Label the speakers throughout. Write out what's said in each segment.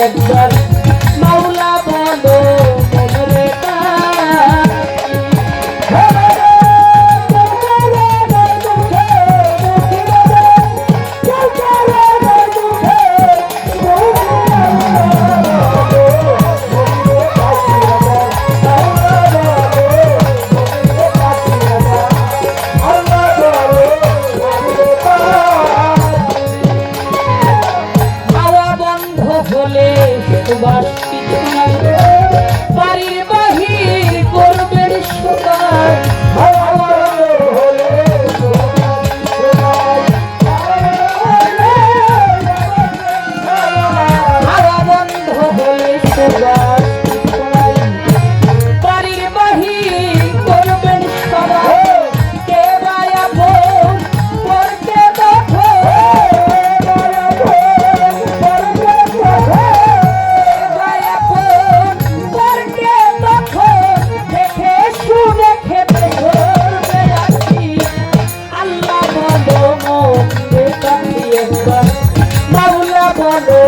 Speaker 1: একবার মাওলা বলো মনরে তোমার কিছু নাই বাড়ির বাহির করবেন সকাল হাওয়া বন্ধ হলে সবার বাড়ির বাহির করবেন সবাই কে বায়া বোন করতে দেখো মাওলা বলো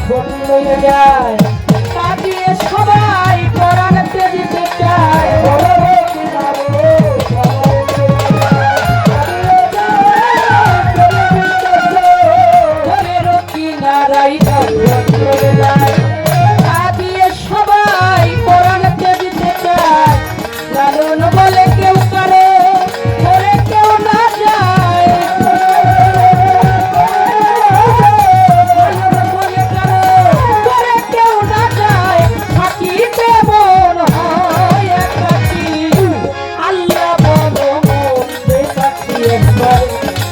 Speaker 1: মনরে যায় কাটিয়ে সবাই করাতে দিতে চায় কিনারাই কাটিয়ে সবাই করাতে দিতে চায় কারণ বলে কেউ করে বলে কেউ না যায়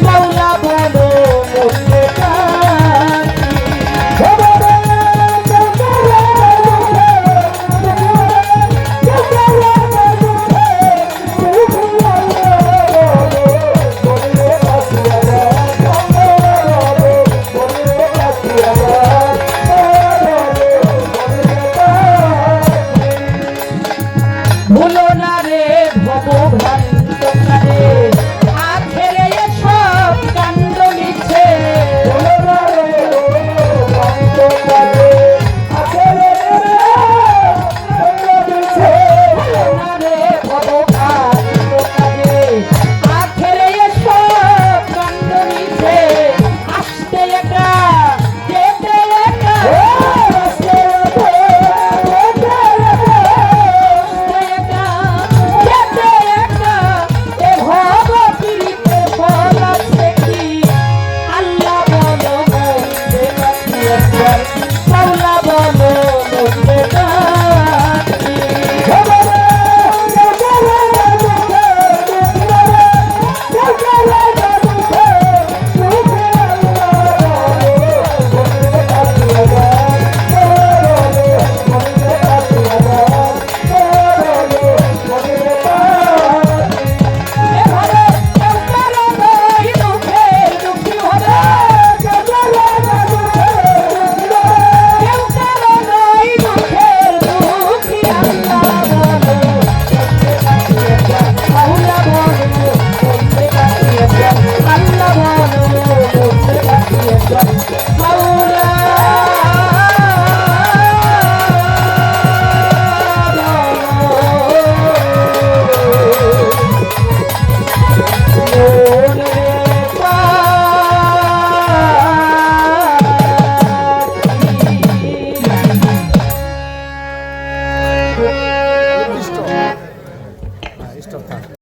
Speaker 1: মাওলা বলো মনরে ভুলো না রে ভবভ্রান্ত কারে আখেরে সব কাণ্ড মিছে ভুলো না রে ভবভ্রান্ত কারে আখেরে মিছে ভুলো না রে ভবভ্রান্ত কারে আখেরে সব কাণ্ড মিছে আসতে একা যেতে একা আল্লাহ বলো মনরে